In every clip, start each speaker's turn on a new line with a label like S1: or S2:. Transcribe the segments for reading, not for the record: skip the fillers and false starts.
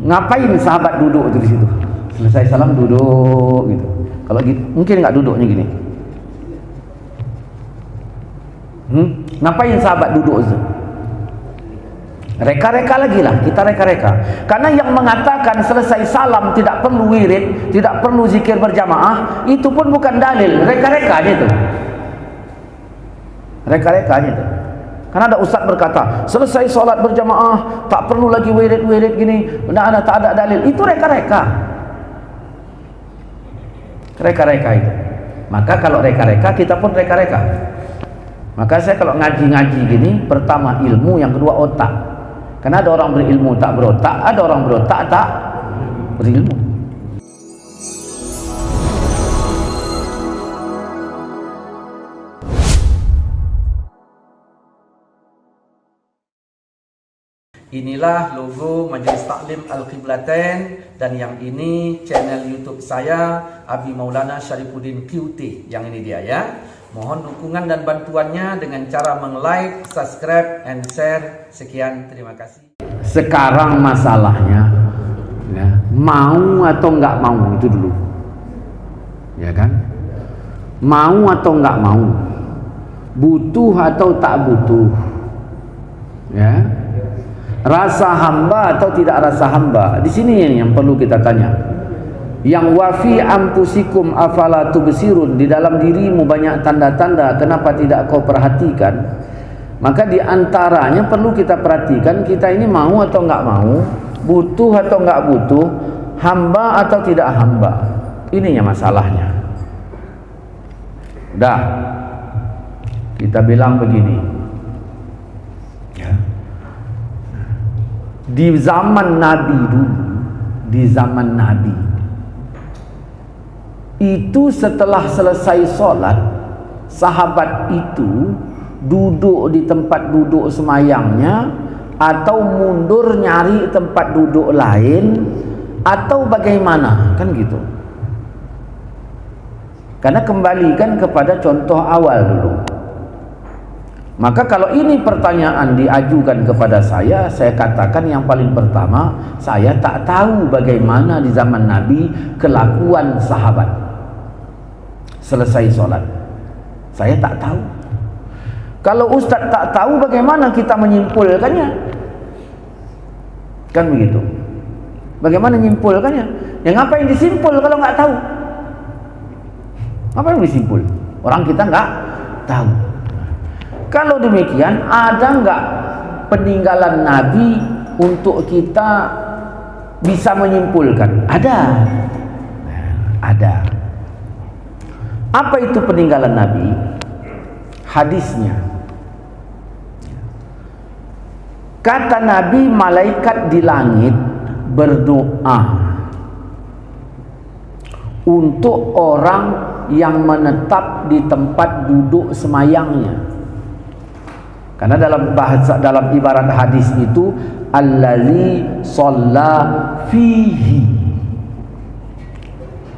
S1: Ngapain sahabat duduk itu di situ? Selesai salam duduk gitu. Kalau gitu, mungkin nggak duduknya gini. Ngapain sahabat duduk itu? Reka-reka lagi lah, kita reka-reka. Karena yang mengatakan selesai salam tidak perlu wirid, tidak perlu zikir berjamaah, itu pun bukan dalil, reka-rekanya itu. Reka-rekanya itu. Karena ada ustaz berkata, selesai solat berjamaah tak perlu lagi wirid-wirid gini, tak ada dalil. Itu reka-reka. Reka-reka itu. Maka kalau reka-reka, kita pun reka-reka. Maka saya kalau ngaji-ngaji gini, pertama ilmu, yang kedua otak. Karena ada orang berilmu tak berotak, ada orang berotak tak berilmu. Inilah logo Majelis Taklim Al-Qiblatain, dan yang ini channel YouTube saya, Abi Maulana Syarifuddin QT. Yang ini dia ya. Mohon dukungan dan bantuannya dengan cara meng-like, subscribe, and share. Sekian, terima kasih. Sekarang masalahnya ya, mau atau nggak mau itu dulu, ya kan? Mau atau nggak mau, butuh atau tak butuh, ya. Rasa hamba atau tidak rasa hamba. Di sini yang perlu kita tanya. Yang wafi ampusikum afala tubsirun, di dalam dirimu banyak tanda-tanda, kenapa tidak kau perhatikan? Maka di antaranya perlu kita perhatikan, kita ini mau atau enggak mau, butuh atau enggak butuh, hamba atau tidak hamba. Ininya masalahnya. Udah, kita bilang begini ya. Di zaman Nabi dulu, di zaman Nabi itu setelah selesai sholat, sahabat itu duduk di tempat duduk semayangnya, atau mundur nyari tempat duduk lain, atau bagaimana, kan gitu. Karena kembalikan kepada contoh awal dulu. Maka kalau ini pertanyaan diajukan kepada saya katakan yang paling pertama, saya tak tahu bagaimana di zaman Nabi kelakuan sahabat selesai sholat. Saya tak tahu. Kalau ustaz tak tahu, bagaimana kita menyimpulkannya? Kan begitu. Bagaimana menyimpulkannya? Ya ngapain disimpul kalau nggak tahu? Apa yang disimpul? Orang kita nggak tahu. Kalau demikian, ada nggak peninggalan Nabi untuk kita bisa menyimpulkan? Ada. Ada. Apa itu peninggalan Nabi? Hadisnya. Kata Nabi, malaikat di langit berdoa untuk orang yang menetap di tempat duduk semayangnya. Karena dalam bahasa, dalam ibarat hadis itu, allazi shalla fihi.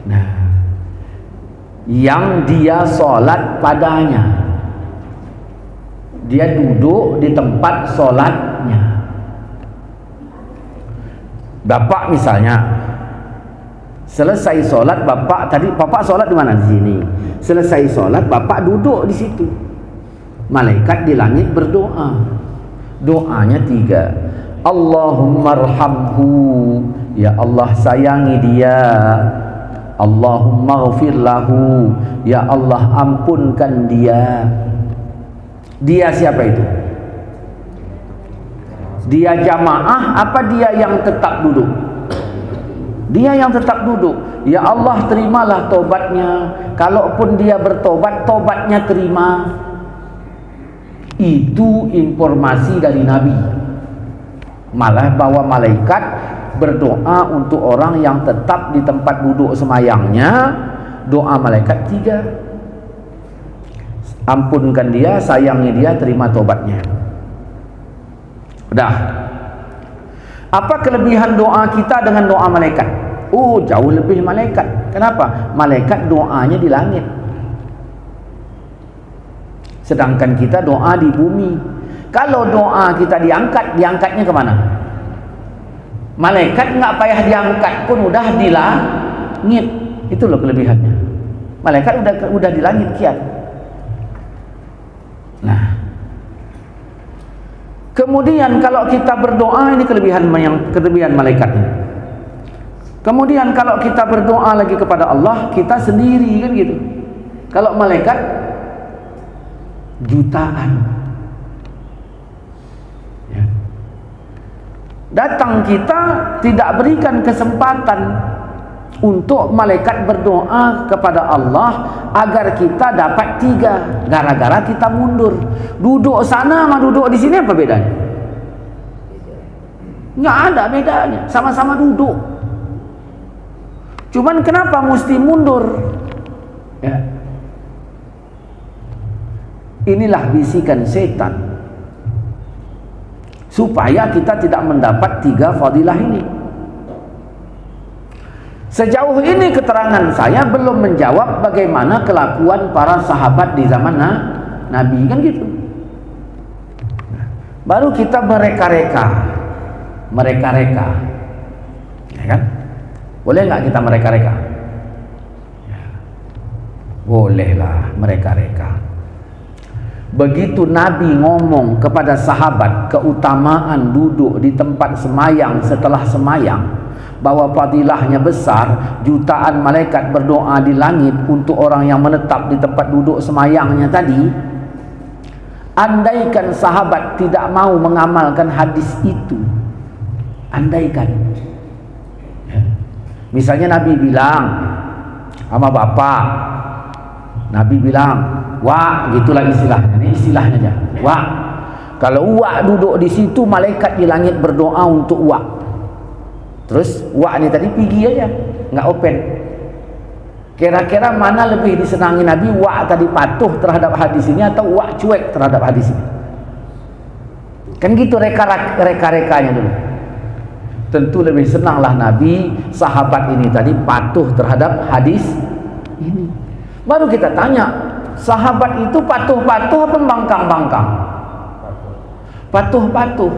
S1: Nah, yang dia sholat padanya, dia duduk di tempat sholatnya. Bapak misalnya selesai sholat, bapak sholat di mana? Di sini. Selesai sholat, bapak duduk di situ. Malaikat di langit berdoa. Doanya 3. Allahumma arhamhu, ya Allah sayangi dia. Allahumma ghfir lahu, ya Allah ampunkan dia. Dia siapa itu? Dia jamaah apa dia yang tetap duduk? Dia yang tetap duduk. Ya Allah terimalah tobatnya. Kalaupun dia bertobat, tobatnya terima. Itu informasi dari Nabi. Malah bahwa malaikat berdoa untuk orang yang tetap di tempat duduk semayangnya. Doa malaikat 3. Ampunkan dia, sayangi dia, terima tobatnya. Udah. Apa kelebihan doa kita dengan doa malaikat? Oh, jauh lebih malaikat. Kenapa? Malaikat doanya di langit, sedangkan kita doa di bumi. Kalau doa kita diangkat, diangkatnya kemana?
S2: Malaikat nggak payah diangkat pun udah di langit. Itu loh kelebihannya. Malaikat udah di langit kian. Nah, kemudian kalau kita berdoa, ini kelebihan malaikat ini. Kemudian kalau kita berdoa lagi kepada Allah, kita sendiri kan gitu. Kalau malaikat jutaan. Ya. Datang kita tidak berikan kesempatan untuk malaikat berdoa kepada Allah agar kita dapat 3, gara-gara kita mundur. Duduk sana sama duduk di sini apa bedanya? Nggak ada bedanya, sama-sama duduk. Cuman kenapa mesti mundur? Ya. Inilah bisikan setan supaya kita tidak mendapat 3 fadilah ini. Sejauh ini keterangan saya belum menjawab bagaimana kelakuan para sahabat di zaman Nabi, kan gitu. Baru kita mereka-reka, ya kan? Boleh nggak kita mereka-reka? Ya. Bolehlah mereka-reka. Begitu Nabi ngomong kepada sahabat keutamaan duduk di tempat semayang setelah semayang, bahwa fadilahnya besar, jutaan malaikat berdoa di langit untuk orang yang menetap di tempat duduk semayangnya tadi. Andaikan sahabat tidak mau mengamalkan hadis itu, andaikan ya. Misalnya Nabi bilang sama bapak, Nabi bilang, wah, gitulah istilahnya. Ini istilahnya aja. Wah, kalau wak duduk di situ, malaikat di langit berdoa untuk wak. Terus wak ni tadi pergi aja, nggak open. Kira-kira mana lebih disenangi Nabi, wak tadi patuh terhadap hadis ini atau wak cuek terhadap hadis ini? Kan gitu reka-rekanya dulu. Tentu lebih senanglah Nabi, sahabat ini tadi patuh terhadap hadis ini. Baru kita tanya, sahabat itu patuh-patuh apa bangkang-bangkang? Patuh-patuh.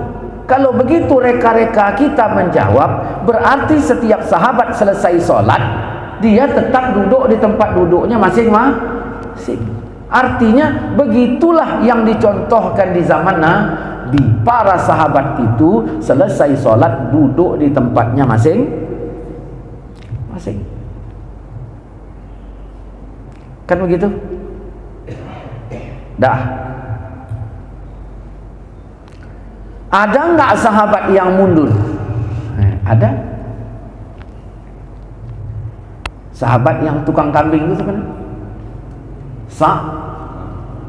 S2: Kalau begitu reka-reka kita menjawab, berarti setiap sahabat selesai sholat, dia tetap duduk di tempat duduknya masing-masing. Artinya begitulah yang dicontohkan di zaman Nabi. Para sahabat itu selesai sholat duduk di tempatnya masing-masing. Kan begitu? Dah. Ada nggak sahabat yang mundur? Ada. Sahabat yang tukang kambing itu sebenarnya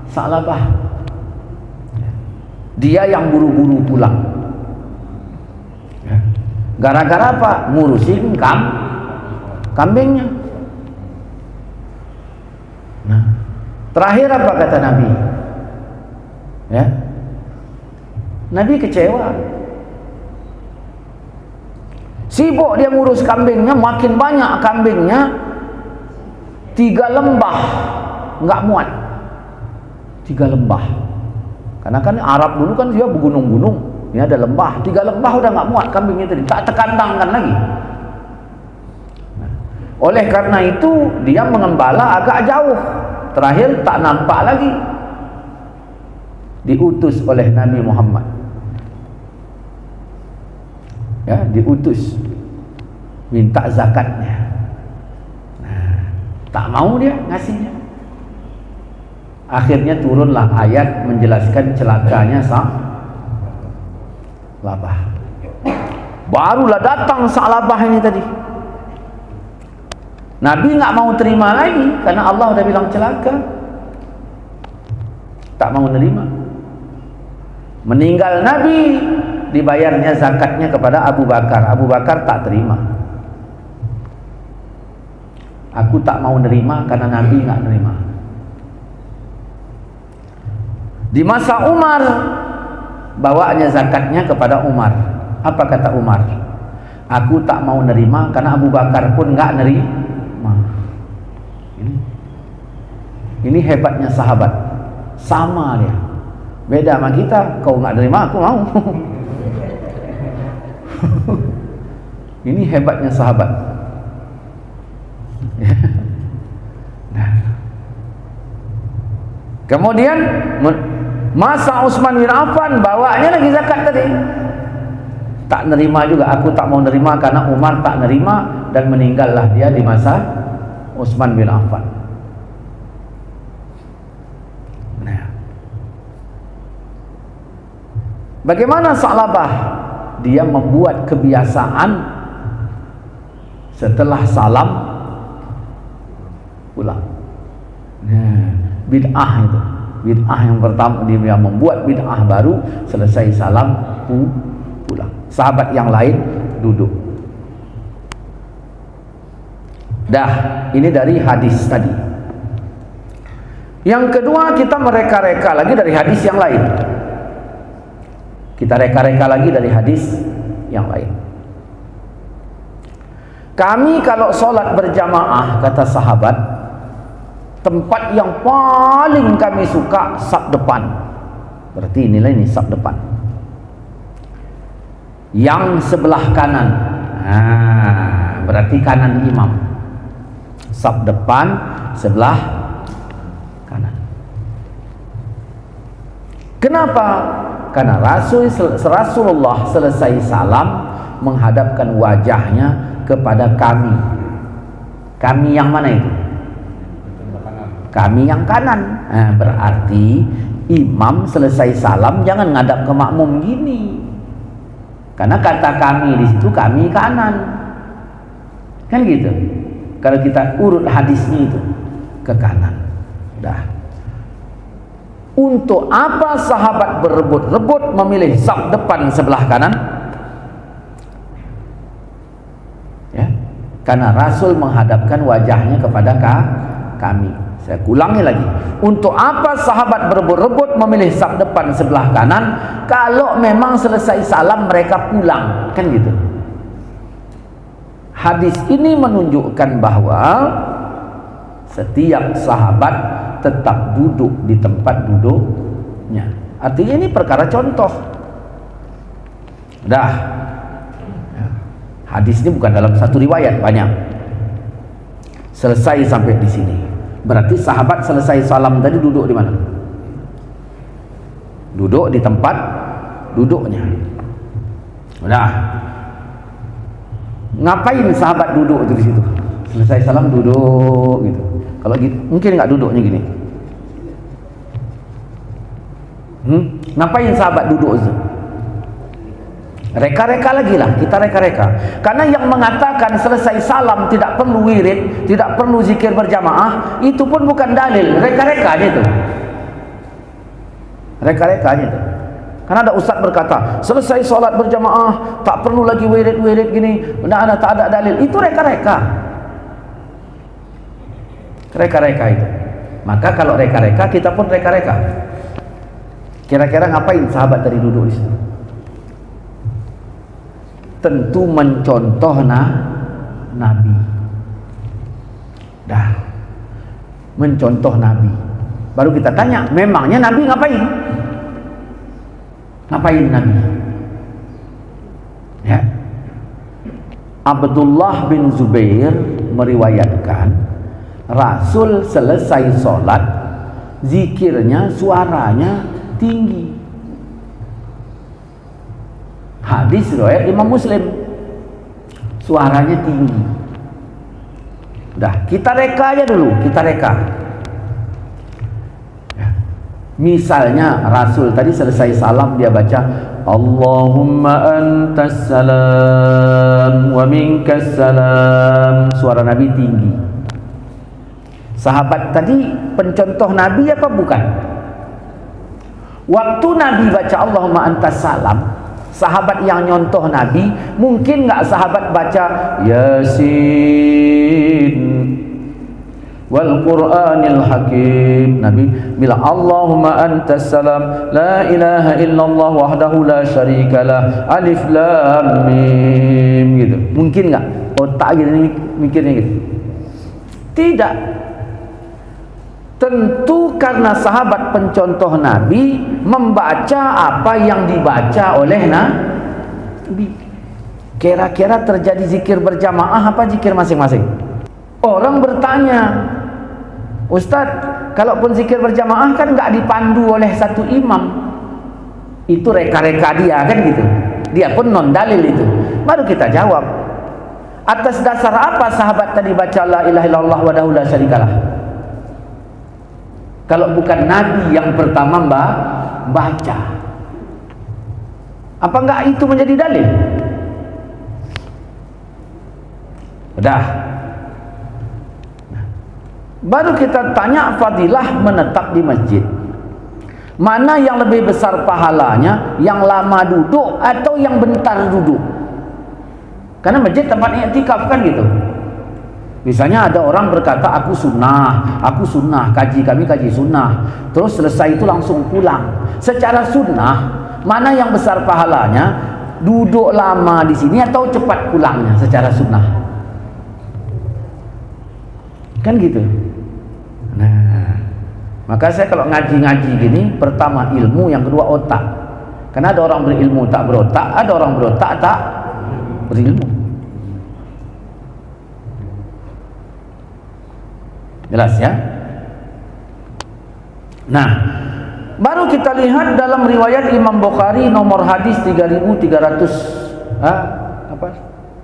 S2: Sa'labah. Dia yang buru-buru pulang. Gara-gara apa? Ngurusin kambingnya. Nah, terakhir apa kata Nabi? Ya, Nabi kecewa. Sibuk dia ngurus kambingnya, makin banyak kambingnya, 3 lembah nggak muat. 3 lembah. Karena kan Arab dulu kan dia bergunung-gunung, ini ada lembah, 3 lembah udah nggak muat kambingnya tadi, tak terkandangkan lagi. Oleh karena itu dia mengembala agak jauh, terakhir tak nampak lagi. Diutus oleh Nabi Muhammad, ya, diutus minta zakatnya. Nah, tak mau dia ngasihnya. Akhirnya turunlah ayat menjelaskan celakanya Sa'labah. Barulah datang Sa'labah ini tadi. Nabi nggak mau terima lagi karena Allah udah bilang celaka. Tak mau nerima. Meninggal Nabi, dibayarnya zakatnya kepada Abu Bakar. Abu Bakar tak terima. Aku tak mau nerima karena Nabi nggak nerima. Di masa Umar, bawanya zakatnya kepada Umar. Apa kata Umar? Aku tak mau nerima karena Abu Bakar pun nggak nerima. Ini hebatnya sahabat. Sama dia. Beda sama kita, kau nggak nerima, aku mau. Ini hebatnya sahabat. Nah. Kemudian masa Utsman bin Affan bawanya lagi zakat tadi. Tak nerima juga, aku tak mau nerima karena Umar tak nerima dan meninggallah dia di masa Utsman bin Affan. Nah. Bagaimana Sa'labah? Dia membuat kebiasaan setelah salam pulang. Nah, bid'ah itu. Bid'ah yang pertama, dia membuat bid'ah baru, selesai salam pulang. Sahabat yang lain duduk. Dah, ini dari hadis tadi. Yang kedua, kita mereka-reka lagi dari hadis yang lain. Kita reka-reka lagi dari hadis yang lain. Kami kalau sholat berjamaah, kata sahabat, tempat yang paling kami suka saf depan. Berarti inilah ini saf depan. Yang sebelah kanan. Nah, berarti kanan imam. Saf depan sebelah kanan. Kenapa? Karena Rasulullah selesai salam menghadapkan wajahnya kepada kami. Kami yang mana itu? Kami yang kanan. Nah, berarti imam selesai salam jangan ngadap ke makmum gini. Karena kata kami di situ kami kanan. Kan gitu. Kalau kita urut hadisnya itu ke kanan. Dah. Untuk apa sahabat berebut-rebut memilih saf depan sebelah kanan? Ya, karena Rasul menghadapkan wajahnya kepada kami. Saya ulangi lagi. Untuk apa sahabat berebut-rebut memilih saf depan sebelah kanan? Kalau memang selesai salam mereka pulang, kan gitu. Hadis ini menunjukkan bahwa setiap sahabat tetap duduk di tempat duduknya. Artinya ini perkara contoh. Dah. Hadis ini bukan dalam satu riwayat, banyak. Selesai sampai di sini. Berarti sahabat selesai salam tadi duduk di mana? Duduk di tempat duduknya. Udah. Ngapain sahabat duduk itu di situ? Selesai salam duduk gitu. Kalau gitu, mungkin nggak duduknya gini. Ngapain sahabat duduk itu? Reka-reka lagi lah, kita reka-reka. Karena yang mengatakan selesai salam tidak perlu wirid, tidak perlu zikir berjamaah, itu pun bukan dalil, reka-rekanya itu. Reka-rekanya itu. Karena ada ustaz berkata, selesai sholat berjamaah, tak perlu lagi wirid-wirid gini, tak ada dalil. Itu reka-reka. Reka-reka itu. Maka kalau reka-reka, kita pun reka-reka. Kira-kira ngapain sahabat tadi duduk di situ? Tentu mencontoh Nabi. Dah. Mencontoh Nabi. Baru kita tanya, memangnya Nabi ngapain? Ngapain Nabi? Ya. Abdullah bin Zubair meriwayatkan Rasul selesai sholat, zikirnya suaranya tinggi. Hadis riwayat Imam Muslim, suaranya tinggi. Udah, kita reka aja dulu, kita reka. Ya. Misalnya Rasul tadi selesai salam dia baca Allahumma antas salam wa minkas salam. Suara Nabi tinggi. Sahabat tadi pencontoh Nabi apa bukan? Waktu Nabi baca Allahumma antas salam, sahabat yang nyontoh Nabi, mungkin nggak sahabat baca Yasin wal Qur'anil Hakim? Nabi bilang Allahumma antas salam la ilaha illallah wahdahu la syarikalah alif lam mim gitu. Mungkin nggak? Otak gitu mikirnya gitu? Tidak. Tentu karena sahabat pencontoh Nabi membaca apa yang dibaca oleh Nabi. Kira-kira terjadi zikir berjamaah apa zikir masing-masing? Orang bertanya, Ustadz, kalaupun zikir berjamaah kan nggak dipandu oleh satu imam, itu reka-reka dia kan gitu, dia pun non dalil itu. Baru kita jawab, atas dasar apa sahabat tadi baca la ilaha illallah wahdahu la syarikalah? Kalau bukan Nabi yang pertama baca, apa enggak itu menjadi dalil? Udah. Baru kita tanya fadilah menetap di masjid. Mana yang lebih besar pahalanya, yang lama duduk atau yang bentar duduk? Karena masjid tempat i'tikaf kan gitu. Misalnya ada orang berkata aku sunnah, kaji kami kaji sunnah, terus selesai itu langsung pulang. Secara sunnah, mana yang besar pahalanya? Duduk lama di sini atau cepat pulangnya secara sunnah? Kan gitu. Nah, maka saya kalau ngaji-ngaji gini, pertama ilmu, yang kedua otak. Karena ada orang berilmu tak berotak, ada orang berotak tak berilmu. Jelas ya? Nah, baru kita lihat dalam riwayat Imam Bukhari nomor hadis 3300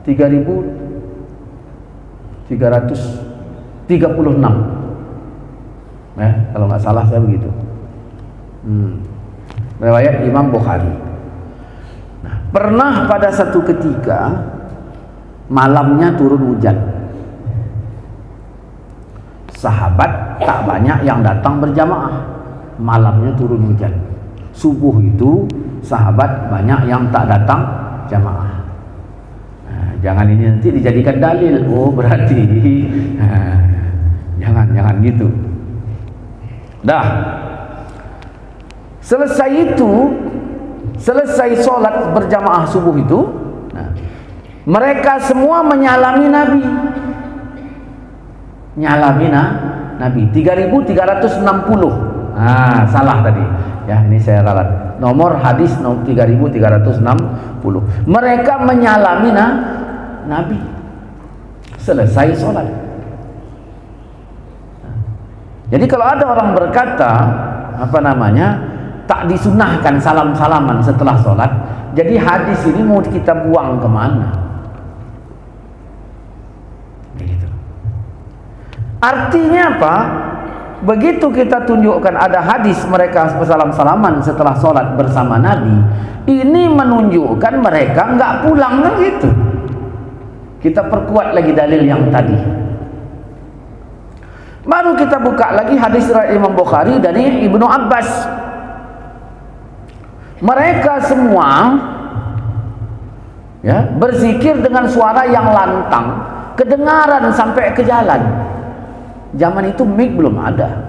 S2: 3336. Kalau nggak salah saya begitu. Riwayat Imam Bukhari. Nah, pernah pada satu ketika malamnya turun hujan. Sahabat tak banyak yang datang berjamaah. Malamnya turun hujan. Subuh itu sahabat banyak yang tak datang jamaah. Nah, jangan ini nanti dijadikan dalil. Oh berarti jangan gitu. Dah. Selesai sholat berjamaah subuh itu, nah, mereka semua menyalami Nabi. Nyalami Nabi 3360. Salah tadi. Ya, ini saya ralat. Nomor hadis 3360. Mereka menyalami Nabi. Selesai sholat. Jadi kalau ada orang berkata tak disunahkan salam-salaman setelah sholat, jadi hadis ini mau kita buang kemana? Begitu. Artinya apa? Begitu kita tunjukkan ada hadis mereka salam-salaman setelah sholat bersama Nabi, ini menunjukkan mereka nggak pulang kan gitu. Kita perkuat lagi dalil yang tadi. Baru kita buka lagi hadis riwayat Imam Bukhari dari Ibnu Abbas. Mereka semua ya berzikir dengan suara yang lantang, kedengaran sampai ke jalan. Zaman itu mic belum ada.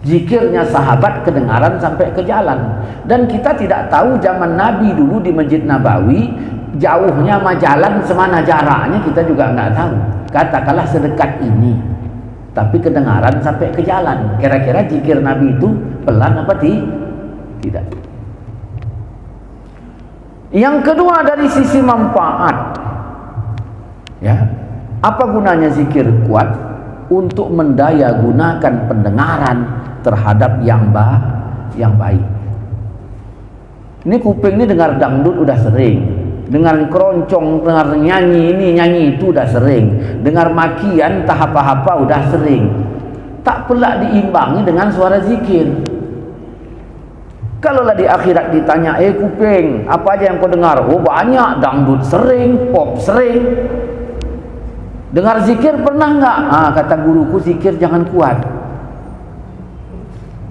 S2: Zikirnya sahabat kedengaran sampai ke jalan. Dan kita tidak tahu zaman Nabi dulu di Masjid Nabawi jauhnya sama jalan semana jaraknya, kita juga nggak tahu. Katakanlah sedekat ini, tapi kedengaran sampai ke jalan. Kira-kira zikir Nabi itu pelan apa tidak? Yang kedua dari sisi manfaat, ya, apa gunanya zikir kuat? Untuk mendaya gunakan pendengaran terhadap yang baik. Ini kuping ini dengar dangdut udah sering, dengar keroncong, dengar nyanyi ini nyanyi itu udah sering, dengar makian tahap apa udah sering. Tak pula diimbangi dengan suara zikir. Kalaulah di akhirat ditanya, kuping apa aja yang kau dengar? Oh banyak, dangdut sering, pop sering. Dengar zikir pernah nggak? Kata guruku zikir jangan kuat.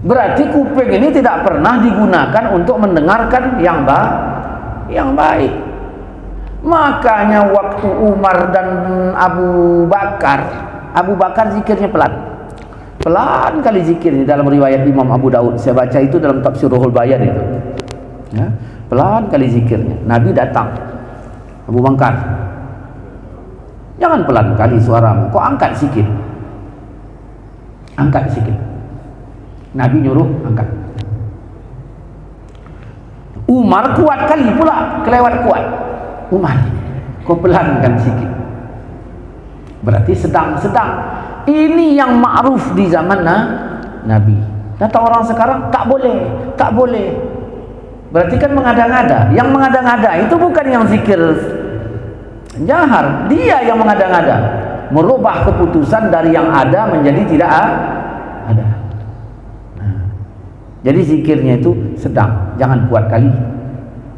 S2: Berarti kuping ini tidak pernah digunakan untuk mendengarkan yang baik. Makanya waktu Umar dan Abu Bakar zikirnya pelan kali zikirnya. Dalam riwayat Imam Abu Daud, saya baca itu dalam Tafsir Ruhul Bayan itu ya, pelan kali zikirnya. Nabi datang, Abu Bakar, jangan pelan kali suaramu, kok angkat sikit. Nabi nyuruh angkat. Umar kuat kali pula, kelewat kuat. Umar, kau pelankan sikit. Berarti sedang-sedang. Ini yang ma'ruf di zaman Nabi. Kata orang sekarang tak boleh, tak boleh. Berarti kan mengada-ngada. Yang mengada-ngada itu bukan yang zikir jahar, dia yang mengada-ngada, merubah keputusan dari yang ada menjadi tidak ada. Nah, jadi zikirnya itu sedang, jangan kuat kali.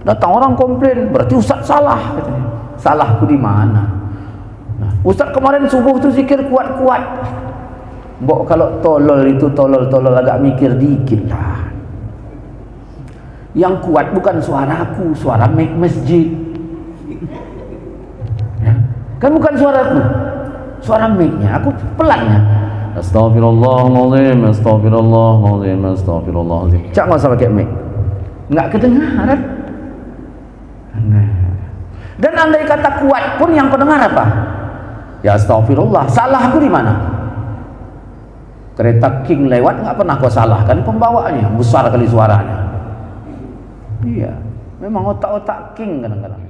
S2: Datang orang komplain, berarti Ustaz salah katanya. Salahku di mana? Nah, Ustaz kemarin subuh tu zikir kuat-kuat. Mbok kalau tolol itu tolol agak mikir dikit lah. Yang kuat bukan suaraku, suara mic masjid. Ya. Kan bukan suaraku, suara mic-nya. Aku pelannya. Astagfirullahaladzim, astagfirullahaladzim, astagfirullahaladzim. Cak nggak usah pakai mic, nggak kedengaran. Nah. Dan andai kata kuat pun yang pendengar apa? Ya astagfirullah. Salahku di mana? Kereta King lewat nggak pernah kau salahkan pembawanya, besar kali suaranya. Iya, memang otak-otak King kadang-kadang.